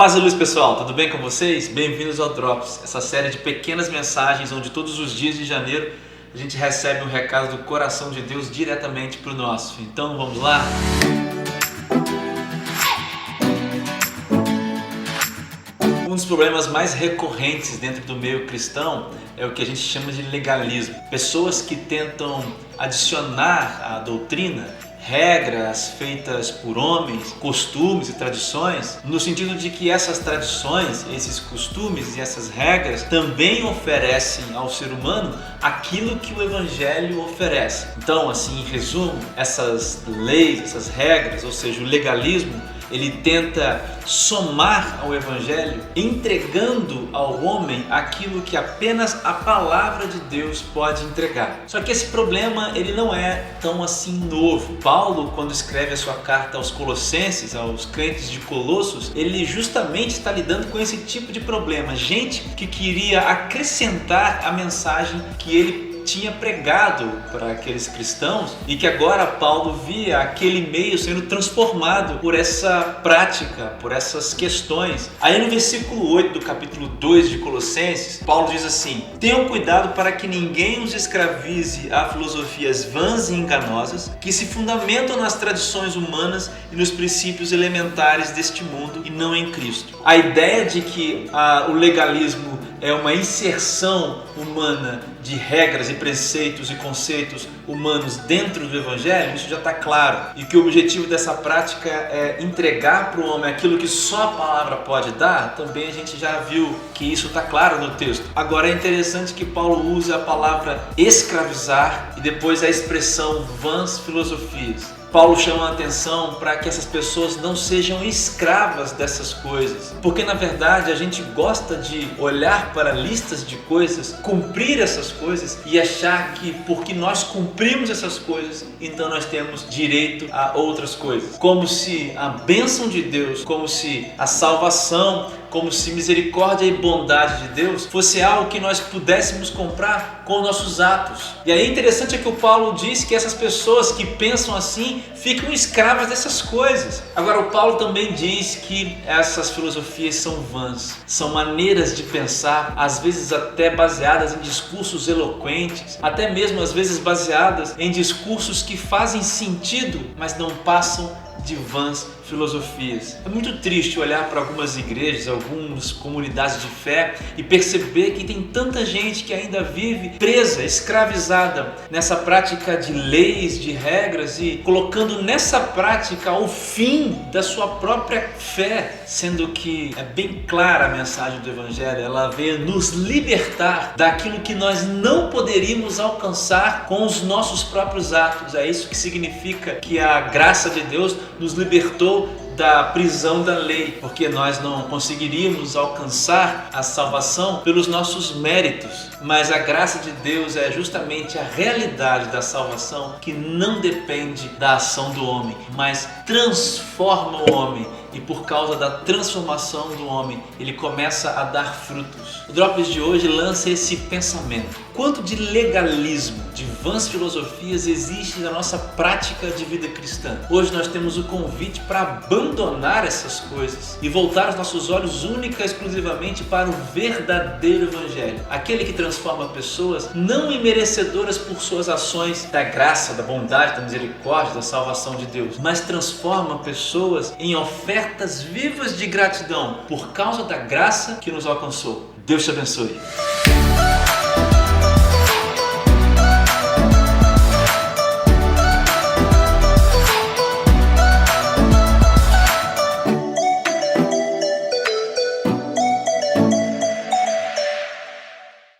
Paz e luz, pessoal, tudo bem com vocês? Bem-vindos ao Drops, essa série de pequenas mensagens onde todos os dias de janeiro a gente recebe um recado do coração de Deus diretamente para o nosso. Então vamos lá? Um dos problemas mais recorrentes dentro do meio cristão é o que a gente chama de legalismo. Pessoas que tentam adicionar à doutrina regras feitas por homens, costumes e tradições, no sentido de que essas tradições, esses costumes e essas regras também oferecem ao ser humano aquilo que o Evangelho oferece. Então, assim, em resumo, essas leis, essas regras, ou seja, o legalismo, ele tenta somar ao Evangelho, entregando ao homem aquilo que apenas a palavra de Deus pode entregar. Só que esse problema ele não é tão assim novo. Paulo, quando escreve a sua carta aos Colossenses, aos crentes de Colossos, ele justamente está lidando com esse tipo de problema. Gente que queria acrescentar a mensagem que ele tinha pregado para aqueles cristãos e que agora Paulo via aquele meio sendo transformado por essa prática, por essas questões. Aí no versículo 8 do capítulo 2 de Colossenses, Paulo diz assim: tenham cuidado para que ninguém os escravize a filosofias vãs e enganosas que se fundamentam nas tradições humanas e nos princípios elementares deste mundo e não em Cristo. A ideia de que o legalismo é uma inserção humana de regras e preceitos e conceitos humanos dentro do Evangelho, isso já está claro. E que o objetivo dessa prática é entregar para o homem aquilo que só a palavra pode dar, também a gente já viu que isso está claro no texto. Agora é interessante que Paulo usa a palavra escravizar e depois a expressão vãs filosofias. Paulo chama a atenção para que essas pessoas não sejam escravas dessas coisas, porque na verdade a gente gosta de olhar para listas de coisas, cumprir essas coisas e achar que porque nós cumprimos essas coisas, então nós temos direito a outras coisas. Como se a bênção de Deus, como se a salvação, como se misericórdia e bondade de Deus fosse algo que nós pudéssemos comprar com nossos atos. E aí interessante é que o Paulo diz que essas pessoas que pensam assim ficam escravas dessas coisas. Agora o Paulo também diz que essas filosofias são vãs, são maneiras de pensar, às vezes até baseadas em discursos eloquentes, até mesmo às vezes baseadas em discursos que fazem sentido, mas não passam de vãs filosofias. É muito triste olhar para algumas igrejas, algumas comunidades de fé e perceber que tem tanta gente que ainda vive presa, escravizada nessa prática de leis, de regras e colocando nessa prática o fim da sua própria fé, sendo que é bem clara a mensagem do Evangelho. Ela veio nos libertar daquilo que nós não poderíamos alcançar com os nossos próprios atos. É isso que significa que a graça de Deus nos libertou da prisão da lei, porque nós não conseguiríamos alcançar a salvação pelos nossos méritos, mas a graça de Deus é justamente a realidade da salvação que não depende da ação do homem, mas transforma o homem, e por causa da transformação do homem, ele começa a dar frutos. O Drops de hoje lança esse pensamento: quanto de legalismo, de vãs filosofias existe na nossa prática de vida cristã? Hoje nós temos o convite para abandonar essas coisas e voltar os nossos olhos única e exclusivamente para o verdadeiro Evangelho, aquele que transforma pessoas não imerecedoras por suas ações da graça, da bondade, da misericórdia, da salvação de Deus, mas transforma pessoas em ofertas vivas de gratidão por causa da graça que nos alcançou. Deus te abençoe.